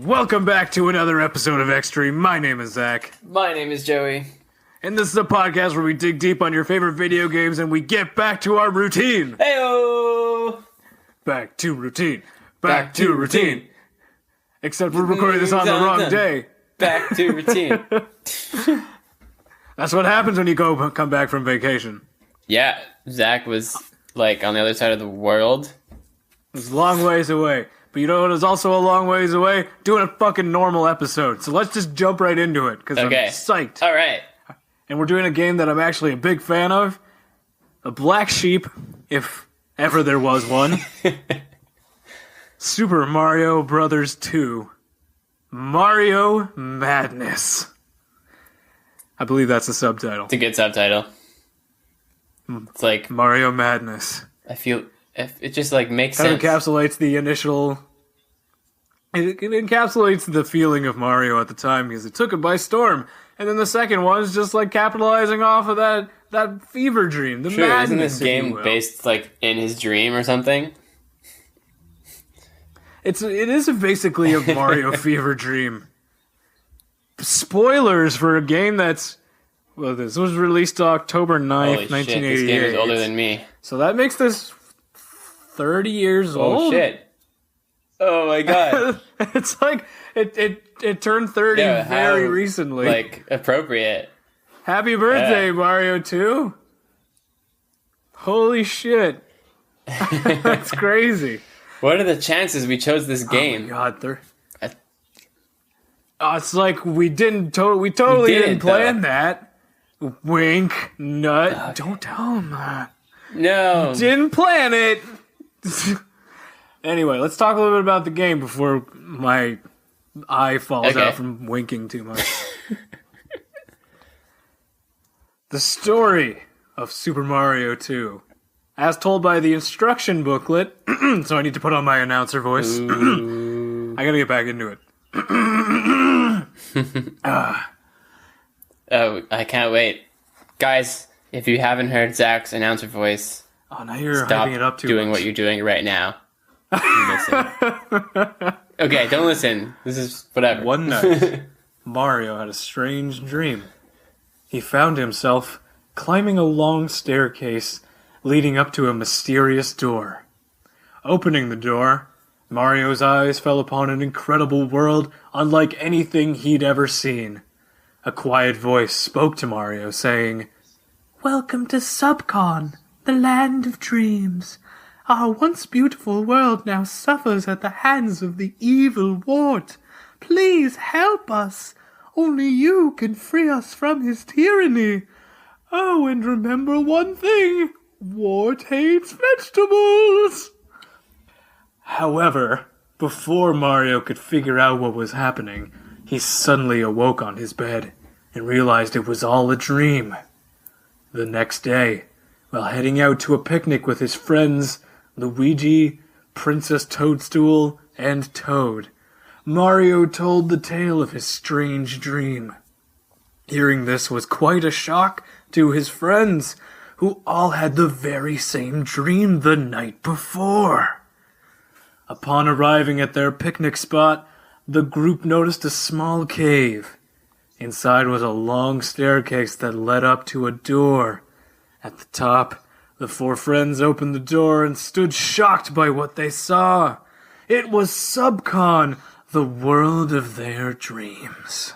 Welcome back to another episode of Extreme. My name is Zach. My name is Joey. And this is a podcast where we dig deep on your favorite video games and we get back to our routine. Heyo! Back to routine. Back to routine. Except we're recording this on the wrong day. Back to routine. That's what happens when you come back from vacation. Yeah, Zach was like on the other side of the world. It's a long ways away. But you know what is also a long ways away? Doing a fucking normal episode. So let's just jump right into it, because I'm psyched. All right. And we're doing a game that I'm actually a big fan of. A black sheep, if ever there was one. Super Mario Brothers 2. Mario Madness. I believe that's the subtitle. It's a good subtitle. It's like Mario Madness. I feel it just like makes kind sense. Kind of encapsulates the initial. It encapsulates the feeling of Mario at the time because it took it by storm. And then the second one is just like capitalizing off of that fever dream, the madness. Isn't this game based like in his dream or something? It is basically a Mario fever dream. Spoilers for a game that's this was released October 9th, 1988. Shit, this game is older than me. So that makes this 30 years old. Oh shit. Oh my god. It's like it turned 30 very recently. Like appropriate. Happy birthday, Mario 2. Holy shit. That's crazy. What are the chances we chose this game? Oh my god, it's like we totally didn't plan that. Wink, nut. Okay. Don't tell him that. No. Didn't plan it. Anyway, let's talk a little bit about the game before my eye falls out from winking too much. The story of Super Mario 2, as told by the instruction booklet, so I need to put on my announcer voice. I gotta get back into it. Oh, I can't wait. Guys, if you haven't heard Zach's announcer voice, now you're stop hyping it up too doing much. What you're doing right now. Listen. Okay, don't listen. This is whatever. One night, Mario had a strange dream. He found himself climbing a long staircase leading up to a mysterious door. Opening the door, Mario's eyes fell upon an incredible world unlike anything he'd ever seen. A quiet voice spoke to Mario, saying, "Welcome to Subcon, the land of dreams. Our once beautiful world now suffers at the hands of the evil Wart. Please help us. Only you can free us from his tyranny. Oh, and remember one thing. Wart hates vegetables." However, before Mario could figure out what was happening, he suddenly awoke on his bed and realized it was all a dream. The next day, while heading out to a picnic with his friends Luigi, Princess Toadstool, and Toad, Mario told the tale of his strange dream. Hearing this was quite a shock to his friends, who all had the very same dream the night before. Upon arriving at their picnic spot, the group noticed a small cave. Inside was a long staircase that led up to a door. At the top, the four friends opened the door and stood shocked by what they saw. It was Subcon, the world of their dreams.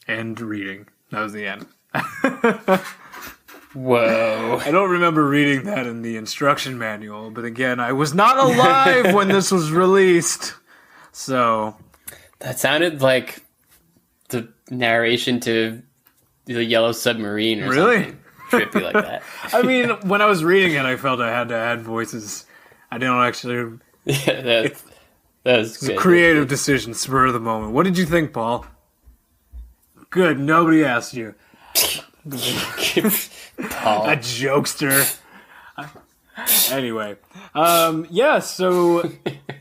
End reading. That was the end. Whoa. I don't remember reading that in the instruction manual, but again, I was not alive when this was released. So that sounded like the narration to the Yellow Submarine or something trippy like that. I mean, when I was reading it, I felt I had to add voices. I didn't actually... Yeah, that was good. A creative decision, spur of the moment. What did you think, Paul? Good, nobody asked you. Paul. A jokester. Anyway. So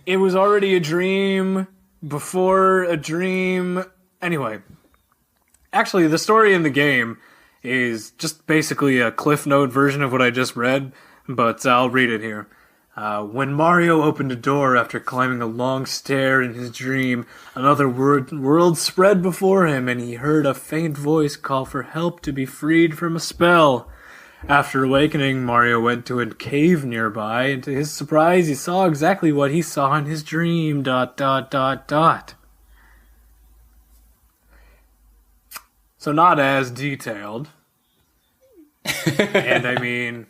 it was already a dream before a dream. Anyway. Actually, the story in the game is just basically a Cliff Note version of what I just read, but I'll read it here. When Mario opened a door after climbing a long stair in his dream, another world spread before him, and he heard a faint voice call for help to be freed from a spell. After awakening, Mario went to a cave nearby, and to his surprise, he saw exactly what he saw in his dream. ... So not as detailed. And I mean,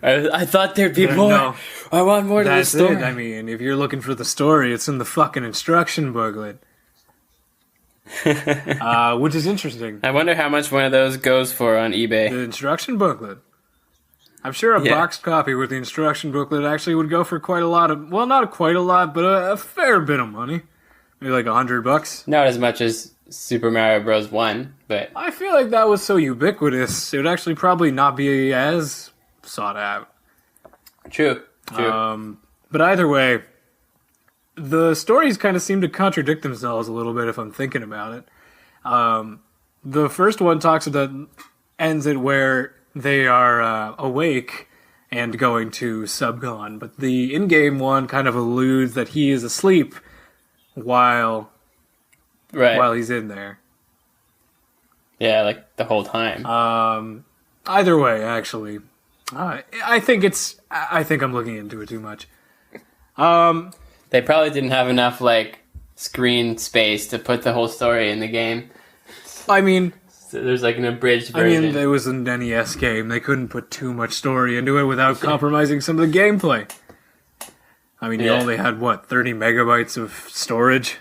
I thought there'd be more. No, I want more to the story. It. I mean, if you're looking for the story, it's in the fucking instruction booklet. Which is interesting. I wonder how much one of those goes for on eBay. The instruction booklet. I'm sure a boxed copy with the instruction booklet actually would go for quite a lot of, well, not quite a lot, but a fair bit of money. Maybe like $100. Not as much as Super Mario Bros. 1, but... I feel like that was so ubiquitous, it would actually probably not be as sought out. True. But either way, the stories kind of seem to contradict themselves a little bit if I'm thinking about it. The first one ends it where they are awake and going to Subcon, but the in-game one kind of alludes that he is asleep while he's in there. Yeah, like the whole time. Either way, actually, I think I'm looking into it too much. They probably didn't have enough like screen space to put the whole story in the game. I mean, so there's like an abridged version. I mean, it was an NES game. They couldn't put too much story into it without compromising some of the gameplay. I mean, you only had, 30 megabytes of storage?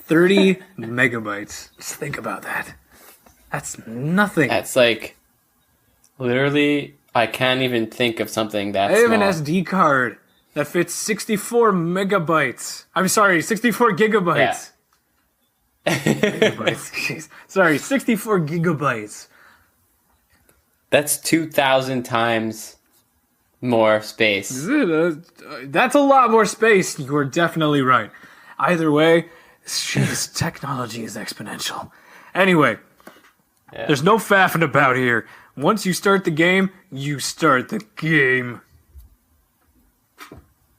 30 megabytes. Just think about that. That's nothing. That's like, literally, I can't even think of something that small. I have an SD card that fits 64 megabytes. I'm sorry, 64 gigabytes. Yeah. Gigabytes. Jeez. Sorry, 64 gigabytes. That's 2,000 times more space. That's a lot more space. You are definitely right. Either way, technology is exponential. Anyway, there's no faffing about here. Once you start the game, you start the game.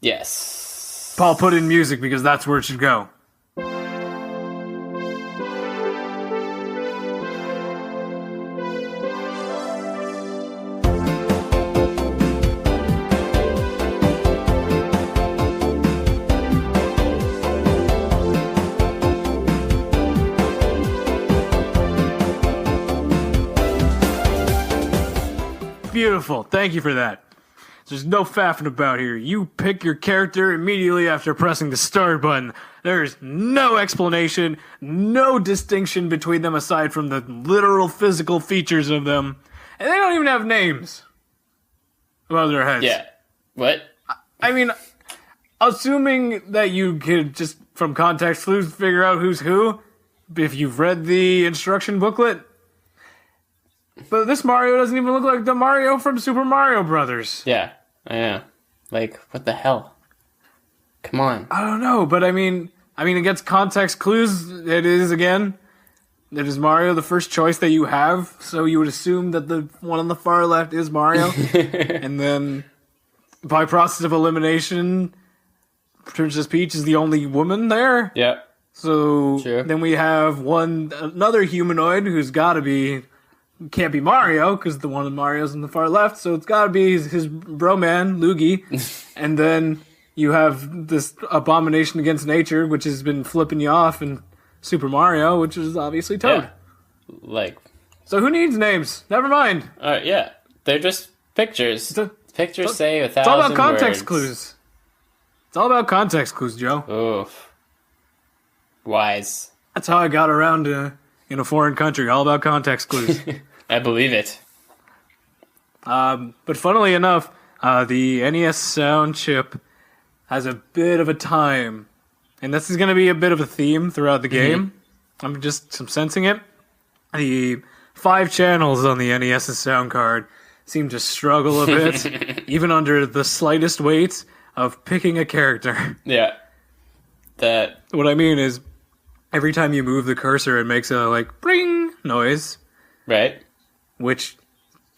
Yes. Paul, put in music because that's where it should go. Beautiful. Thank you for that. There's no faffing about here. You pick your character immediately after pressing the start button. There's no explanation, no distinction between them aside from the literal physical features of them. And they don't even have names above their heads. Yeah. What? I mean, assuming that you could just, from context clues, figure out who's who, if you've read the instruction booklet. But this Mario doesn't even look like the Mario from Super Mario Brothers. Yeah. Like, what the hell? Come on. I don't know, but I mean, against context clues, it is Mario the first choice that you have, so you would assume that the one on the far left is Mario. And then, by process of elimination, Princess Peach is the only woman there. Yeah. So, then we have another humanoid who's gotta be... Can't be Mario, because the one of Mario's on the far left, so it's gotta be his bro man, Luigi. And then you have this abomination against nature, which has been flipping you off in Super Mario, which is obviously Toad. Yeah. So who needs names? Never mind. Yeah. They're just pictures. Pictures say 1,000 It's all about context words. clues. It's all about context clues, Joe. Oof. Wise. That's how I got around in a foreign country, all about context clues. I believe it. But funnily enough, the NES sound chip has a bit of a time, and this is going to be a bit of a theme throughout the game. I'm sensing it. The 5 channels on the NES's sound card seem to struggle a bit, even under the slightest weight of picking a character. Yeah. What I mean is, every time you move the cursor, it makes a, bring noise. Right. Which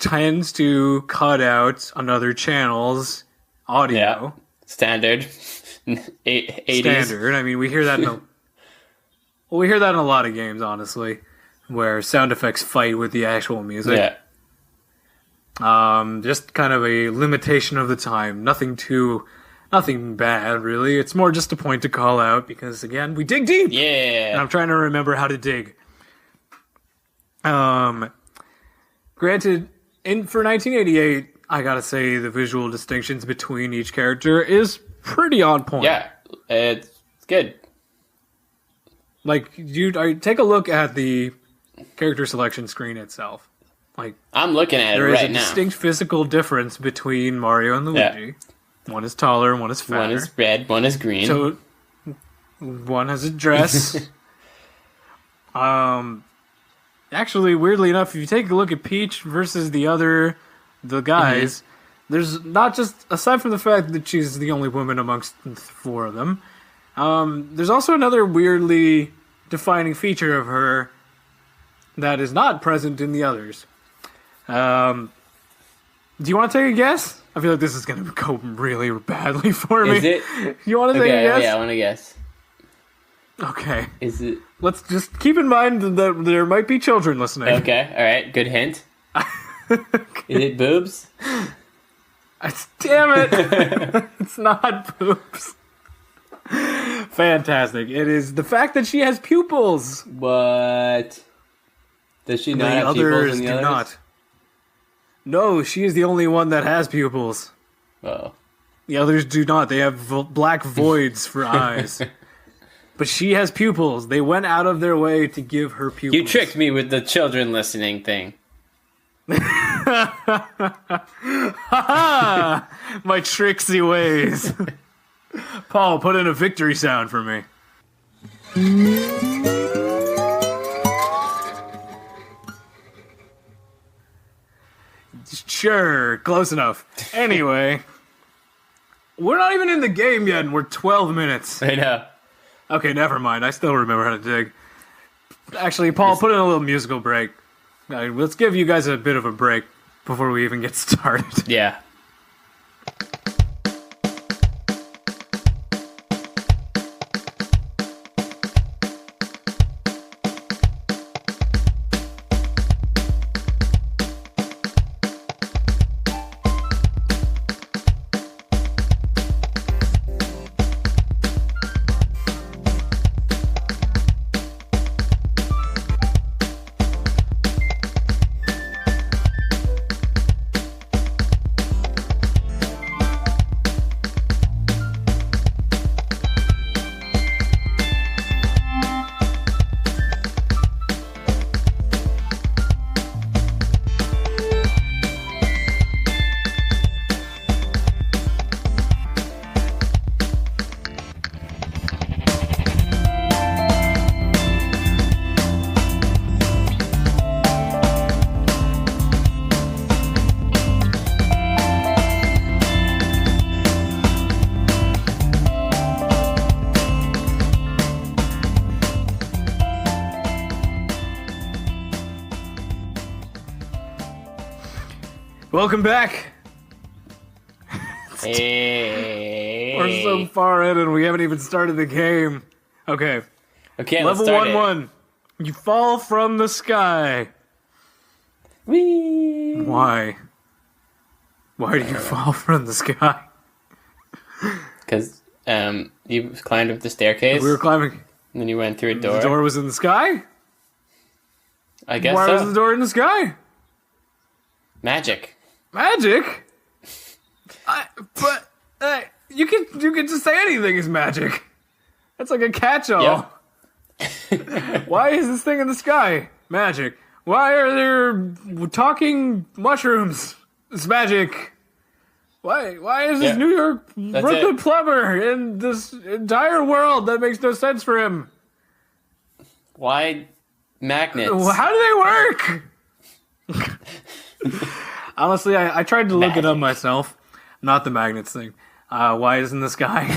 tends to cut out on other channels audio. Standard. 80s. Standard. I mean, we hear that we hear that in a lot of games, honestly, where sound effects fight with the actual music. Yeah. Just kind of a limitation of the time. Nothing bad, really. It's more just a point to call out because, again, we dig deep. Yeah. And I'm trying to remember how to dig. Granted, for 1988, I gotta say the visual distinctions between each character is pretty on point. Yeah, it's good. Like, take a look at the character selection screen itself. Like, I'm looking at it right now. There is a distinct physical difference between Mario and Luigi. Yeah. One is taller, one is fatter. One is red, one is green. So, one has a dress. Actually, weirdly enough, if you take a look at Peach versus the guys, there's not just, aside from the fact that she's the only woman amongst the four of them, there's also another weirdly defining feature of her that is not present in the others. Do you want to take a guess? I feel like this is going to go really badly for me. Is it? You want to take a guess? Yeah, I want to guess. Okay. Is it? Let's just keep in mind that there might be children listening. Okay, alright, good hint. Okay. Is it boobs? Damn it! It's not boobs. Fantastic. It is the fact that she has pupils. What? Does she not have pupils in the others? Not. No, she is the only one that has pupils. Oh. The others do not. They have black voids for eyes. But she has pupils. They went out of their way to give her pupils. You tricked me with the children listening thing. My tricksy ways. Paul, put in a victory sound for me. Sure, close enough. Anyway, we're not even in the game yet, and we're 12 minutes. I know. Okay, never mind. I still remember how to dig. Actually, Paul, put in a little musical break. Let's give you guys a bit of a break before we even get started. Yeah. Welcome back. Hey. We're so far in and we haven't even started the game. Okay. Okay, Level let's start 1-1. You fall from the sky. Whee! Why? Why do you fall from the sky? Because you climbed up the staircase. We were climbing. And then you went through a door. The door was in the sky? I guess Why so. was the door in the sky? Magic. Magic? You can just say anything is magic. That's like a catch-all. Yep. Why is this thing in the sky? Magic. Why are there talking mushrooms? It's magic. Why is this New York Brooklyn plumber in this entire world that makes no sense for him? Why magnets? How do they work? Honestly, I tried to look it up myself. Not the magnets thing. Why isn't this guy?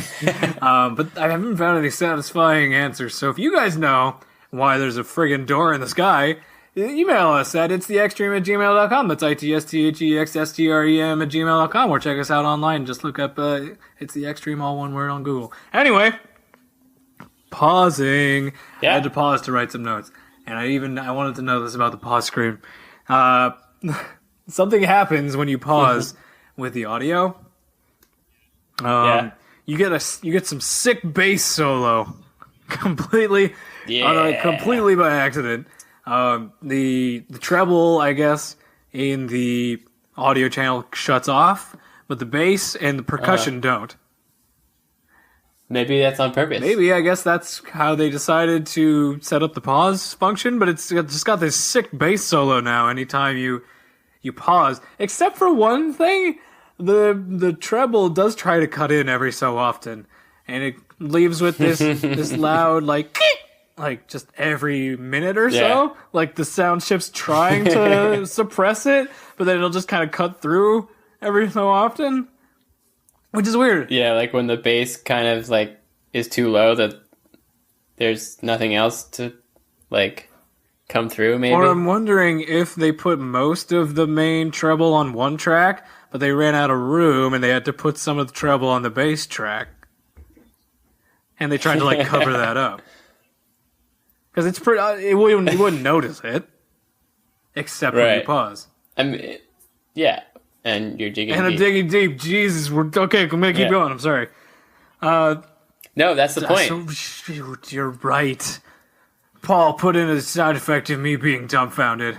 But I haven't found any satisfying answers. So if you guys know why there's a friggin' door in the sky, email us at itstheextreme@gmail.com. That's ITSTHEXSTREM@gmail.com. Or check us out online. Just look up It's the Extreme, all one word on Google. Anyway, pausing. Yeah. I had to pause to write some notes. And I wanted to know this about the pause screen. Something happens when you pause with the audio. You get some sick bass solo. Completely by accident. The treble, I guess, in the audio channel shuts off, but the bass and the percussion don't. Maybe that's on purpose. Maybe, I guess that's how they decided to set up the pause function, but it's just got this sick bass solo now anytime you pause. Except for one thing, the treble does try to cut in every so often, and it leaves with this this loud like just every minute or so. Like the sound chip's trying to suppress it, but then it'll just kind of cut through every so often, which is weird. Yeah, like when the bass kind of like is too low that there's nothing else to like come through, maybe. Or I'm wondering if they put most of the main treble on one track, but they ran out of room and they had to put some of the treble on the bass track. And they tried to like cover that up. Because it's pretty, you wouldn't notice it. Except when you pause. I mean, yeah. And you're digging deep. I'm digging deep. Jesus, okay, I'm going to keep going. I'm sorry. No, that's the point. You're right. Paul put in a sound effect of me being dumbfounded.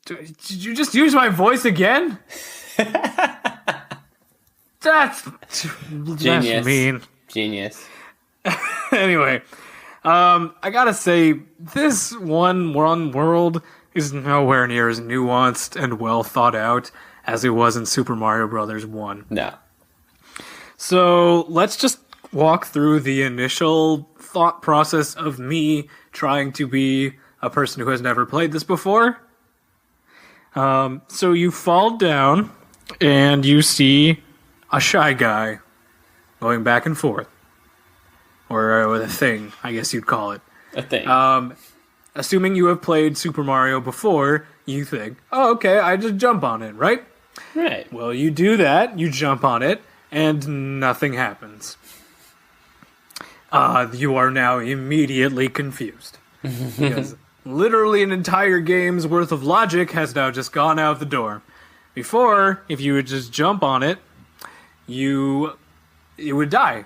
Did you just use my voice again? That's mean. Genius. Anyway, I gotta say, this one world is nowhere near as nuanced and well thought out as it was in Super Mario Bros. 1. No. So let's just walk through the initial thought process of me trying to be a person who has never played this before. So you fall down and you see a Shy Guy going back and forth. Or a thing, I guess you'd call it. A thing. Assuming you have played Super Mario before, you think, oh, okay, I just jump on it, right? Right. Well, you do that, you jump on it, and nothing happens. You are now immediately confused. Because literally an entire game's worth of logic has now just gone out the door. Before, if you would just jump on it, you would die.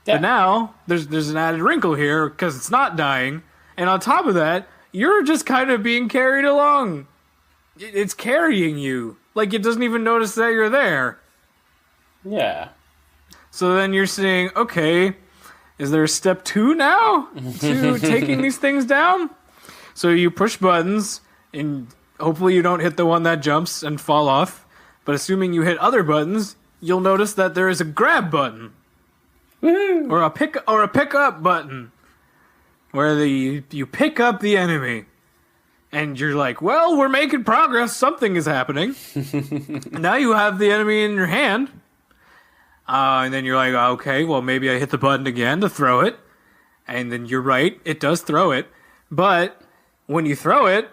Yeah. But now, there's an added wrinkle here, because it's not dying, and on top of that, you're just kind of being carried along. It's carrying you. Like, it doesn't even notice that you're there. Yeah. So then you're saying, okay, is there a step 2 now to taking these things down? So you push buttons, and hopefully you don't hit the one that jumps and fall off. But assuming you hit other buttons, you'll notice that there is a grab button. Woo-hoo. Or a pick up button. Where you pick up the enemy. And you're like, well, we're making progress. Something is happening. Now you have the enemy in your hand. And then you're like, okay, well, maybe I hit the button again to throw it. And then you're right, it does throw it. But when you throw it,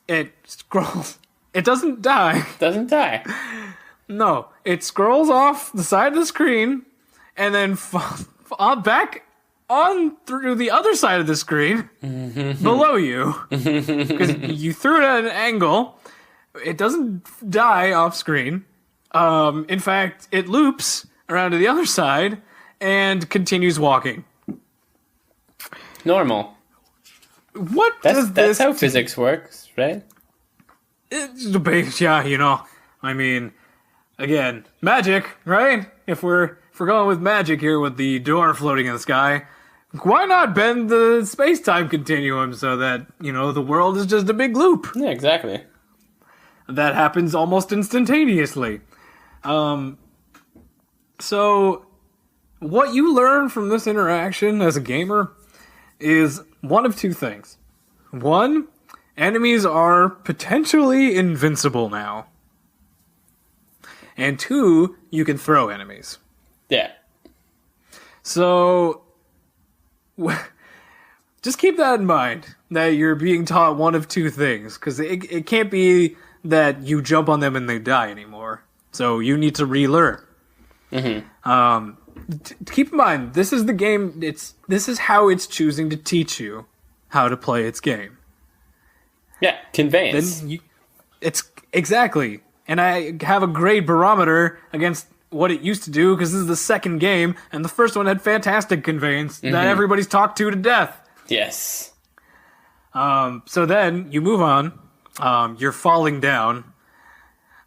it scrolls. It doesn't die. Doesn't die. No, it scrolls off the side of the screen and then back on through the other side of the screen below you. Because you threw it at an angle. It doesn't die off screen. In fact, it loops around to the other side and continues walking. Normal. That's how physics works, right? Yeah, you know. I mean, again, magic, right? If we're going with magic here with the door floating in the sky, why not bend the space-time continuum so that, you know, the world is just a big loop? Yeah, exactly. That happens almost instantaneously. So, what you learn from this interaction as a gamer is one of two things. One, enemies are potentially invincible now. And two, you can throw enemies. Yeah. So, just keep that in mind, that you're being taught one of two things, because it can't be that you jump on them and they die anymore. So you need to relearn. Keep in mind, this is the game. This is how it's choosing to teach you how to play its game. Yeah, conveyance. It's exactly, and I have a great barometer against what it used to do because this is the second game, and the first one had fantastic conveyance that everybody's talked to death. Yes. So then you move on. You're falling down,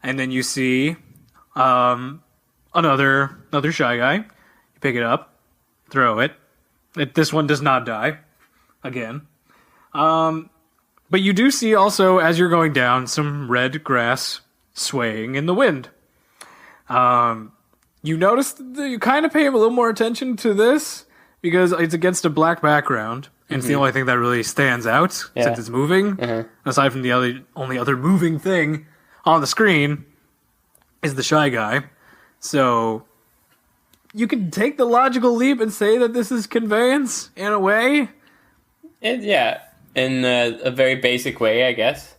and then you see another Shy Guy. You pick it up, throw it. This one does not die again. But you do see also, as you're going down, some red grass swaying in the wind. You notice that you kind of pay a little more attention to this because it's against a black background. And it's the only thing that really stands out since it's moving. Aside from the only other moving thing on the screen is the Shy Guy. So you can take the logical leap and say that this is conveyance in a way. In a very basic way, I guess.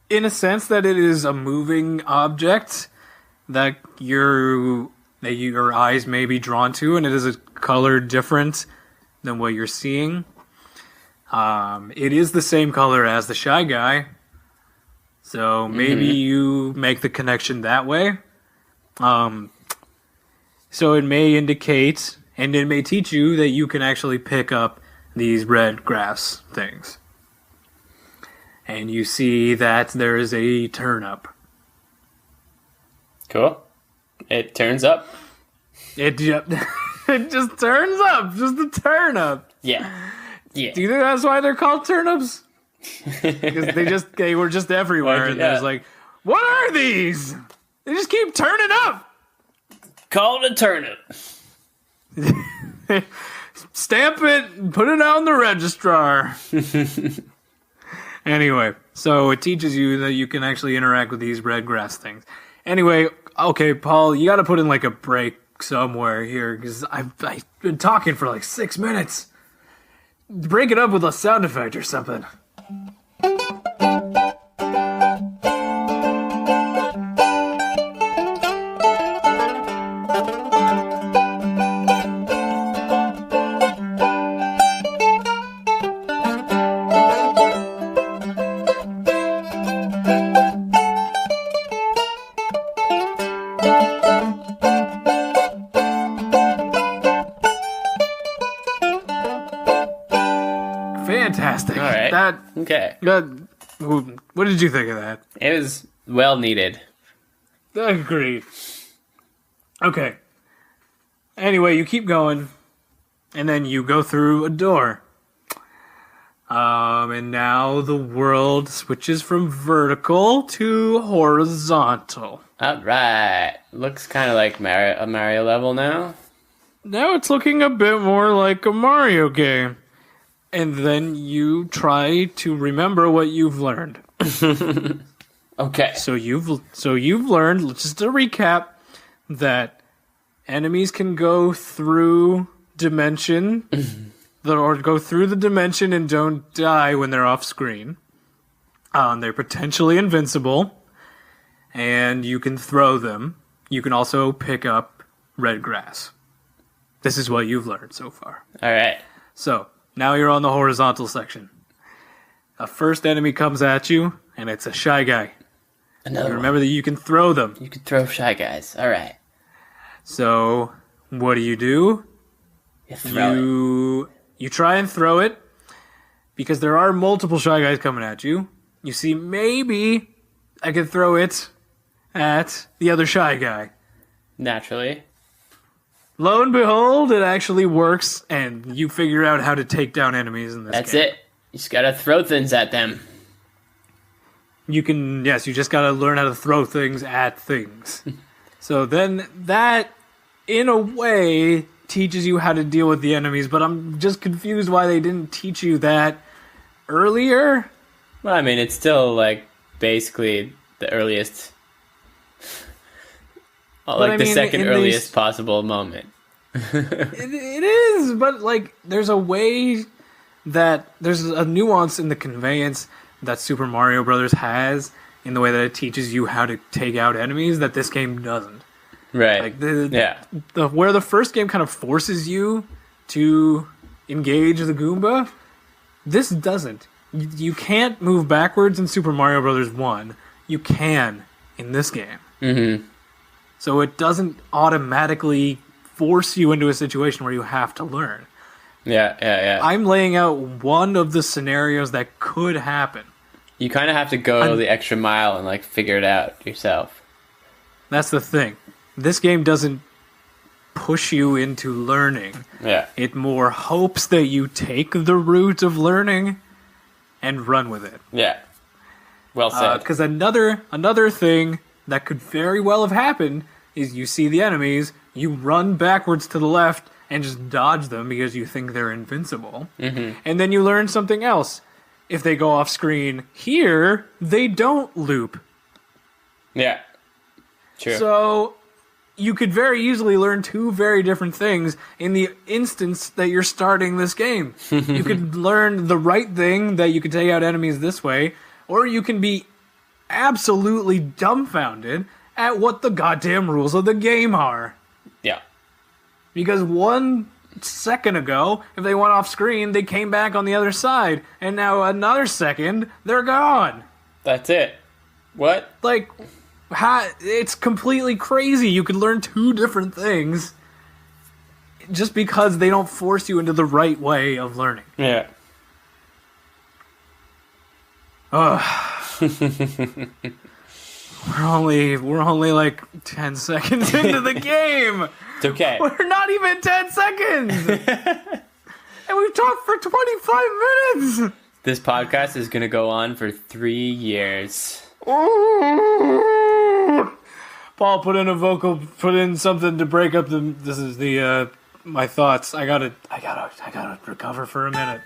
In a sense that it is a moving object that your eyes may be drawn to, and it is a color different than what you're seeing. It is the same color as the Shy Guy, so maybe you make the connection that way. So it may indicate, and it may teach you that you can actually pick up these red grass things. And you see that there is a turnip. Cool. It turns up. It just turns up. Just a turnip. Yeah. Do you think that's why they're called turnips? Because they were just everywhere. And there's like, what are these? They just keep turning up. Call it a turnip. Stamp it and put it on the registrar. Anyway, so it teaches you that you can actually interact with these red grass things. Anyway, okay, Paul, you got to put in like a break somewhere here because I've been talking for like 6 minutes. Break it up with a sound effect or something. Fantastic. All right. Okay. What did you think of that? It was well needed. Agreed. Okay. Anyway, you keep going, and then you go through a door. And now the world switches from vertical to horizontal. All right. Looks kind of like a Mario level now. Now it's looking a bit more like a Mario game. And then you try to remember what you've learned. Okay. So you've learned, just to recap, that enemies can go through dimension, or go through the dimension and don't die when they're off screen. They're potentially invincible, and you can throw them. You can also pick up red grass. This is what you've learned so far. All right. So now you're on the horizontal section. A first enemy comes at you, and it's a Shy Guy. Another remember that you can throw them. You can throw Shy Guys. All right. So what do? You throw it. You try and throw it, because there are multiple Shy Guys coming at you. You see, maybe I could throw it at the other Shy Guy. Naturally. Lo and behold, it actually works, and you figure out how to take down enemies in this game. That's it. You just gotta throw things at them. You just gotta learn how to throw things at things. So then that, in a way, teaches you how to deal with the enemies, but I'm just confused why they didn't teach you that earlier. Well, I mean, it's still, like, basically the earliest... the second earliest possible moment. It is, but like there's a way that there's a nuance in the conveyance that Super Mario Brothers has in the way that it teaches you how to take out enemies that this game doesn't. Right. Like where the first game kind of forces you to engage the Goomba, this doesn't. You can't move backwards in Super Mario Brothers 1. You can in this game. Mm-hmm. So it doesn't automatically force you into a situation where you have to learn. Yeah. I'm laying out one of the scenarios that could happen. You kind of have to go the extra mile and like figure it out yourself. That's the thing. This game doesn't push you into learning. Yeah. It more hopes that you take the route of learning and run with it. Yeah. Well said. Because another thing that could very well have happened is you see the enemies, you run backwards to the left and just dodge them because you think they're invincible. Mm-hmm. And then you learn something else. If they go off screen here, they don't loop. Yeah. True. So you could very easily learn two very different things in the instance that you're starting this game. You could learn the right thing, that you could take out enemies this way, or you can be absolutely dumbfounded at what the goddamn rules of the game are. Yeah. Because 1 second ago, if they went off screen, they came back on the other side, and now another second, they're gone. That's it. What? Like, it's completely crazy. You could learn two different things just because they don't force you into the right way of learning. Yeah. We're only like 10 seconds into the game. It's okay. We're not even 10 seconds. And we've talked for 25 minutes. This podcast is going to go on for 3 years. Paul, put in something to break up this is the my thoughts. I gotta recover for a minute.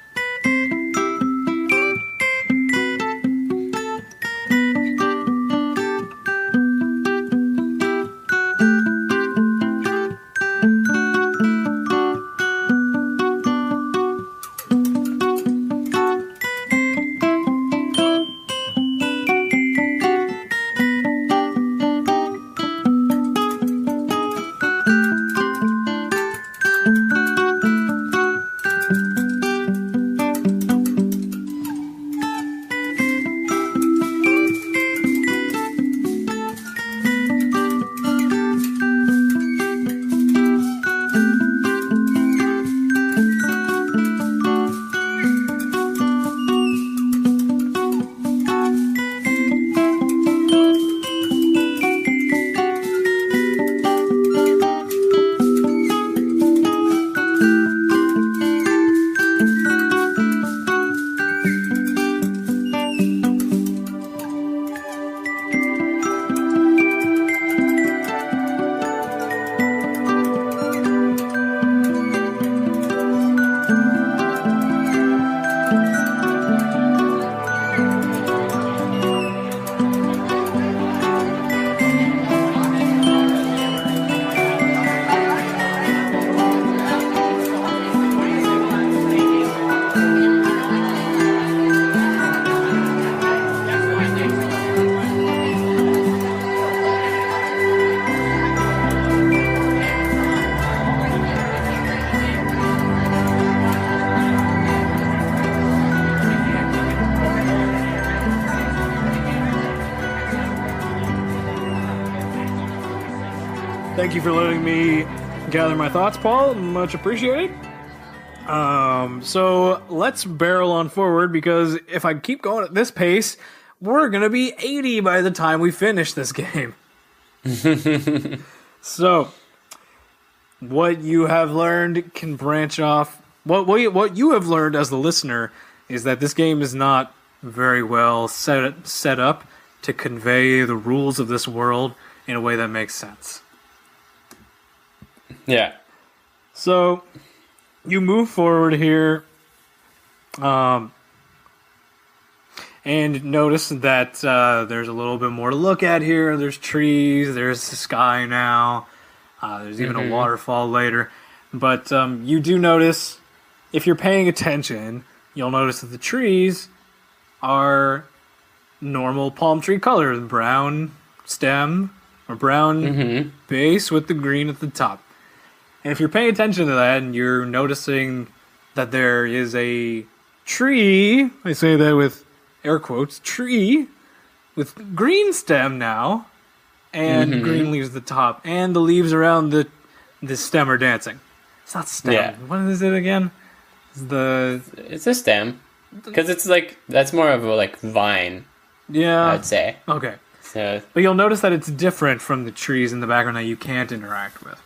Thank you for letting me gather my thoughts, Paul. Much appreciated. So let's barrel on forward, because if I keep going at this pace, we're going to be 80 by the time we finish this game. So, what you have learned can branch off. What you have learned as the listener is that this game is not very well set up to convey the rules of this world in a way that makes sense. Yeah. So, you move forward here, and notice that there's a little bit more to look at here. There's trees, there's the sky now, there's even a waterfall later. But you do notice, if you're paying attention, you'll notice that the trees are normal palm tree color, brown stem or brown base with the green at the top. And if you're paying attention to that and you're noticing that there is a tree, I say that with air quotes, tree with green stem now, and green leaves at the top, and the leaves around the stem are dancing. It's not stem. Yeah. What is it again? It's a stem. Because it's like, that's more of a like vine, Yeah. I'd say. Okay. So, But you'll notice that it's different from the trees in the background that you can't interact with.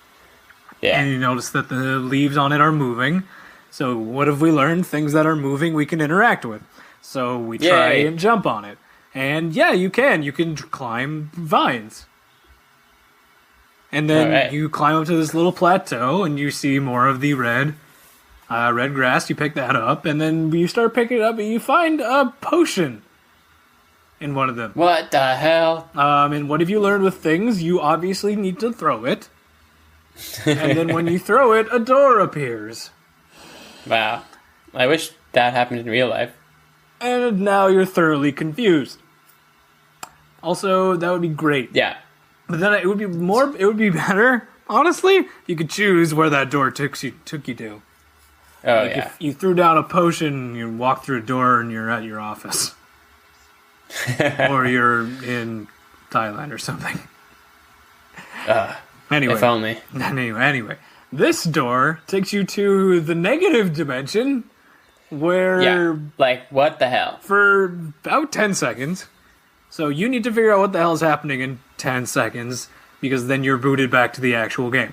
yeah. And you notice that the leaves on it are moving. So what have we learned? Things that are moving we can interact with. So we try Yay. and jump on it. And yeah, you can. You can climb vines. And then Alright. you climb up to this little plateau and you see more of the red grass. You pick that up and then you start picking it up and you find a potion in one of them. What the hell? And what have you learned with things? You obviously need to throw it. And then when you throw it, a door appears. Wow. I wish that happened in real life. And now you're thoroughly confused. Also, that would be great. Yeah. But then it would be better, honestly, if you could choose where that door took you to. Oh, Like yeah. if you threw down a potion, you walk through a door and you're at your office. Or you're in Thailand or something. Anyway. If only. Anyway. This door takes you to the negative dimension where Yeah. Like, what the hell? for about 10 seconds. So you need to figure out what the hell is happening in 10 seconds because then you're booted back to the actual game.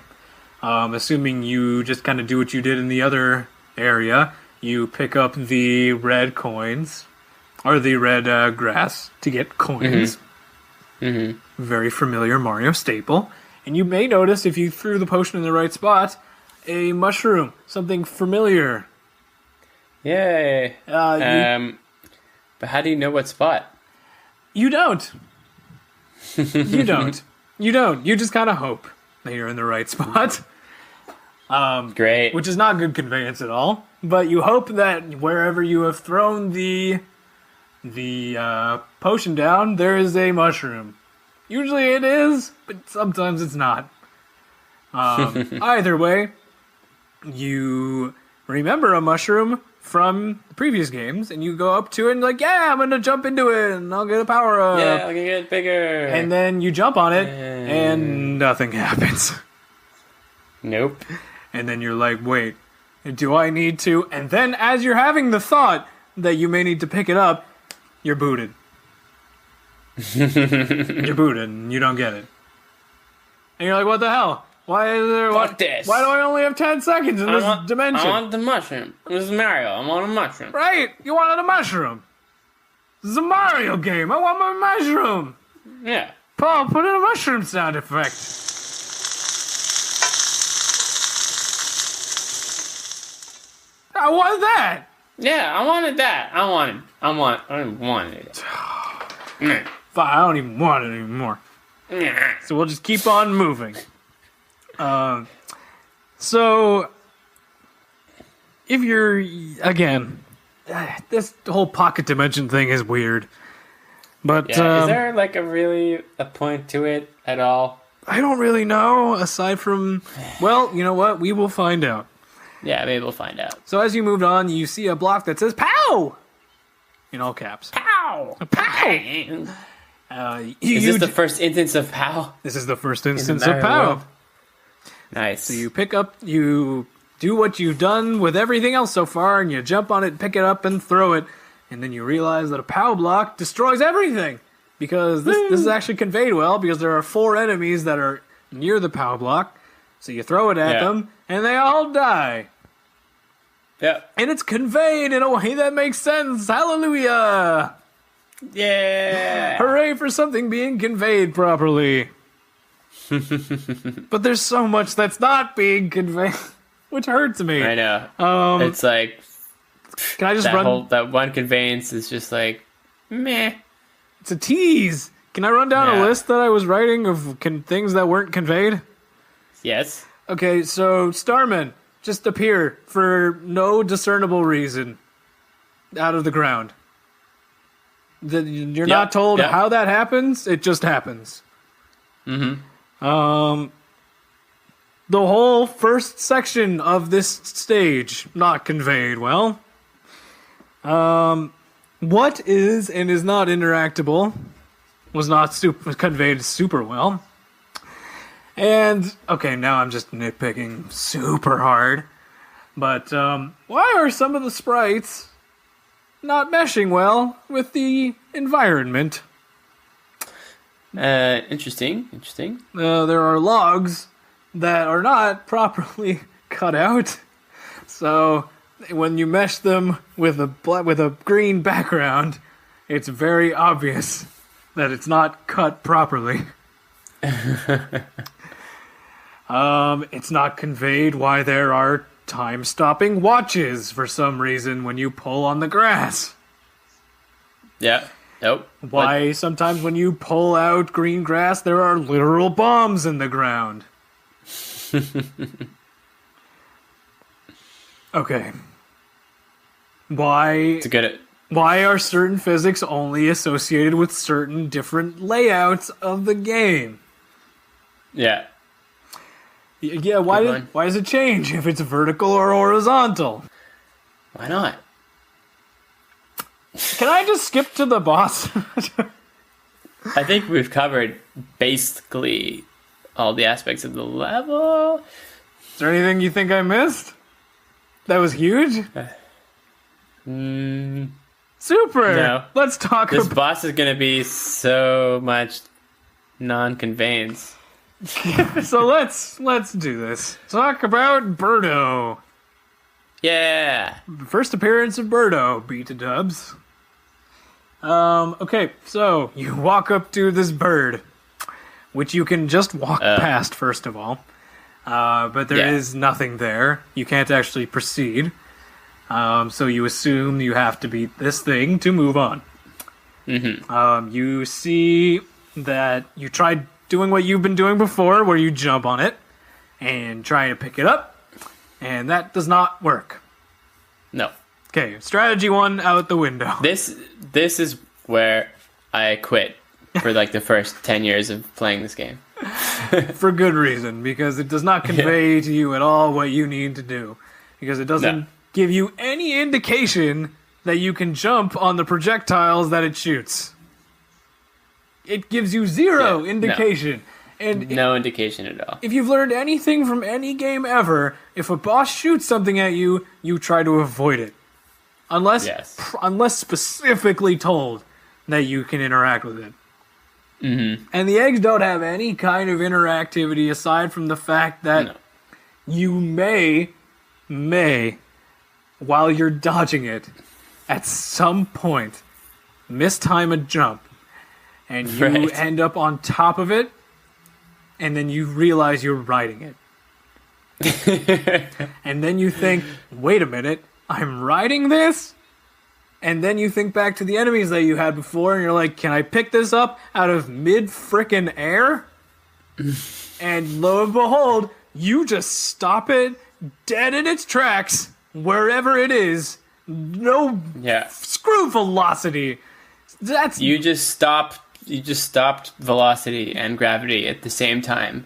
Assuming you just kind of do what you did in the other area, you pick up the red coins or the red grass to get coins. Very familiar Mario staple. And you may notice if you threw the potion in the right spot, a mushroom, something familiar. Yay. But how do you know what spot? You don't. You don't. You don't. You just kind of hope that you're in the right spot. Great. Which is not good conveyance at all. But you hope that wherever you have thrown the potion down, there is a mushroom. Usually it is, but sometimes it's not. Either way, you remember a mushroom from the previous games, and you go up to it and like, yeah, I'm gonna jump into it, and I'll get a power up. Yeah, I'll get bigger. And then you jump on it, and nothing happens. Nope. And then you're like, wait, do I need to? And then as you're having the thought that you may need to pick it up, you're booted. You're booted, and you don't get it. And you're like, what the hell? Why is there? Fuck this. Why do I only have 10 seconds in this dimension? I want the mushroom. This is Mario. I want a mushroom. Right? You wanted a mushroom. This is a Mario game. I want my mushroom. Yeah. Paul, put in a mushroom sound effect. I want that. Yeah, I wanted that. I wanted it. Fine, I don't even want it anymore. So we'll just keep on moving. So, if you're, again, this whole pocket dimension thing is weird. But, Yeah, is there like a point to it at all? I don't really know, aside from, well, you know what? We will find out. Yeah, maybe we'll find out. So as you moved on, you see a block that says POW! In all caps. Pow! POW! Is this the first instance of POW? This is the first instance Mario of POW. world? Nice. So you pick up, you do what you've done with everything else so far, and you jump on it, pick it up, and throw it. And then you realize that a POW block destroys everything. Because this is actually conveyed well, because there are 4 enemies that are near the POW block. So you throw it at them, and they all die. Yeah. And it's conveyed in a way that makes sense. Hallelujah! Yeah. Hooray for something being conveyed properly. But there's so much that's not being conveyed, which hurts me. I know. It's like Can I just run? that one conveyance is just like meh. It's a tease. Can I run down a Yeah. list that I was writing of things that weren't conveyed? Yes. Okay, so Starman, just appear for no discernible reason out of the ground. You're not told how that happens. It just happens. Mm-hmm. The whole first section of this stage not conveyed well. What is and is not interactable was not conveyed super well. And, okay, now I'm just nitpicking super hard. But, why are some of the sprites not meshing well with the environment? Interesting. There are logs that are not properly cut out. So, when you mesh them with a green background, it's very obvious that it's not cut properly. It's not conveyed why there are time-stopping watches for some reason when you pull on the grass. Yeah. Nope. Why sometimes when you pull out green grass, there are literal bombs in the ground. Okay. Why are certain physics only associated with certain different layouts of the game? Yeah. Yeah, why does it change if it's vertical or horizontal? Why not? Can I just skip to the boss? I think we've covered basically all the aspects of the level. Is there anything you think I missed? That was huge? Super! No. Let's talk This about... boss is going to be so much non-conveyance. So let's do this. Talk about Birdo. Yeah! First appearance of Birdo, B-to-dubs. Okay, so you walk up to this bird, which you can just walk past, first of all. But there is nothing there. You can't actually proceed. So you assume you have to beat this thing to move on. Mm-hmm. You see that you tried doing what you've been doing before, where you jump on it and try to pick it up, and that does not work. No. Okay, strategy 1 out the window. This is where I quit for like the first 10 years of playing this game. For good reason, because it does not convey to you at all what you need to do. Because it doesn't give you any indication that you can jump on the projectiles that it shoots. It gives you zero indication. And no indication at all. If you've learned anything from any game ever, if a boss shoots something at you, you try to avoid it. Unless specifically told that you can interact with it. Mm-hmm. And the eggs don't have any kind of interactivity aside from the fact that you may, while you're dodging it, at some point, mistime a jump. And you end up on top of it, and then you realize you're riding it. And then you think, wait a minute, I'm riding this? And then you think back to the enemies that you had before, and you're like, can I pick this up out of mid-frickin' air? And lo and behold, you just stop it dead in its tracks, wherever it is. No screw velocity. You just stopped velocity and gravity at the same time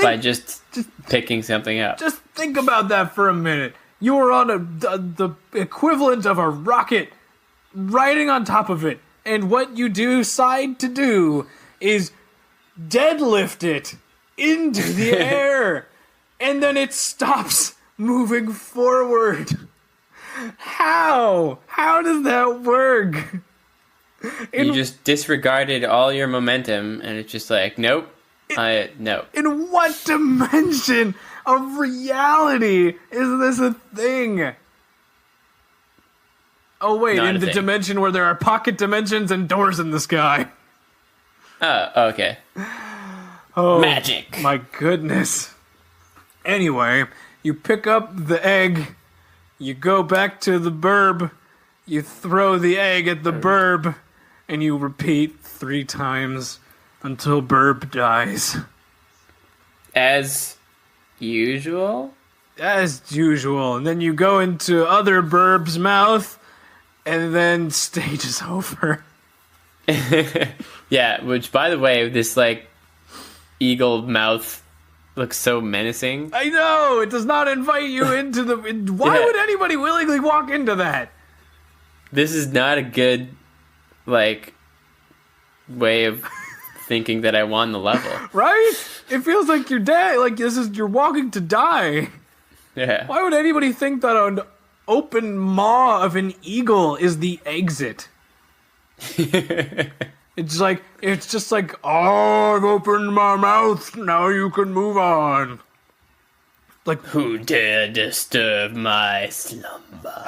by just picking something up. Just think about that for a minute. You were on the equivalent of a rocket riding on top of it. And what you decide to do is deadlift it into the air. And then it stops moving forward. How? How does that work? You just disregarded all your momentum, and it's just like, nope, no. In what dimension of reality is this a thing? Oh, wait, in the dimension where there are pocket dimensions and doors in the sky. Oh, okay. Oh, magic. My goodness. Anyway, you pick up the egg, you go back to the burb, you throw the egg at the burb, and you repeat 3 times until burb dies. As usual? as usual. And then you go into other burb's mouth, and then stage is over. Yeah, which, by the way, this, like, eagle mouth looks so menacing. I know! It does not invite you into the... Why would anybody willingly walk into that? This is not a good, like, way of thinking that I won the level. Right? It feels like you're dead. Like, you're walking to die. Yeah. Why would anybody think that an open maw of an eagle is the exit? It's just like, oh, I've opened my mouth, now you can move on. Like, who dare disturb my slumber?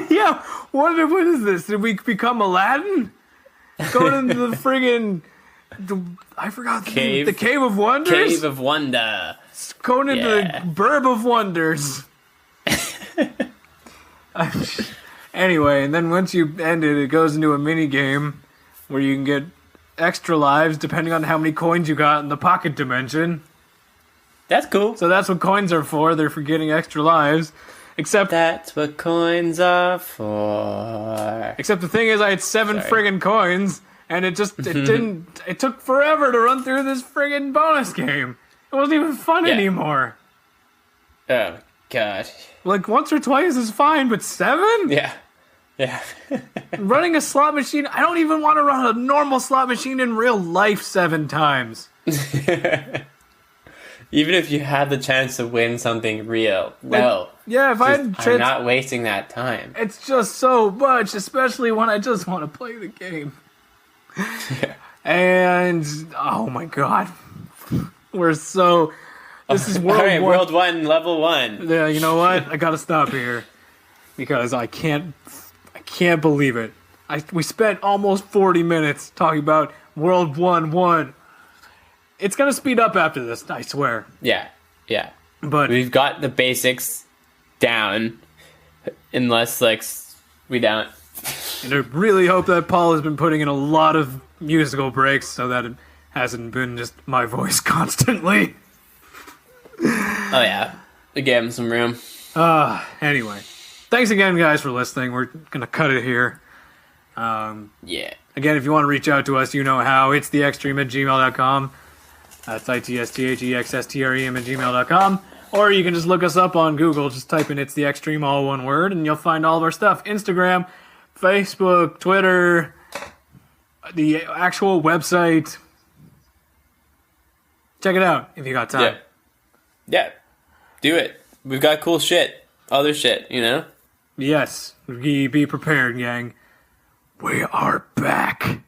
Yeah, what is this? Did we become Aladdin? Going into the friggin', I forgot the name. The Cave of Wonders? Cave of Wonder. Going into the Burb of Wonders. Anyway, and then once you end it, it goes into a mini game where you can get extra lives depending on how many coins you got in the pocket dimension. That's cool. So that's what coins are for. They're for getting extra lives. Except that's what coins are for. Except the thing is, I had 7 friggin' coins, and it took forever to run through this friggin' bonus game. It wasn't even fun anymore. Oh, God. Like, once or twice is fine, but 7? Yeah. Running a slot machine, I don't even want to run a normal slot machine in real life 7 times. Even if you had the chance to win something real, no. Yeah, if I'm not wasting that time. It's just so much, especially when I just want to play the game. And, oh my God. This is World 1. World 1, Level 1. Yeah, you know what? I gotta stop here. Because I can't believe it. We spent almost 40 minutes talking about World 1-1. It's gonna speed up after this, I swear. Yeah. But we've got the basics down, unless, like, we don't. And I really hope that Paul has been putting in a lot of musical breaks so that it hasn't been just my voice constantly. Oh, yeah. We gave him some room. Anyway. Thanks again, guys, for listening. We're gonna cut it here. Yeah. Again, if you want to reach out to us, you know how. It's theextreme@gmail.com. That's ITSTHEXSTREM@gmail.com. Or you can just look us up on Google. Just type in It's The Extreme, all one word, and you'll find all of our stuff. Instagram, Facebook, Twitter, the actual website. Check it out if you got time. Yeah. Do it. We've got cool shit. Other shit, you know? Yes. Be prepared, gang. We are back.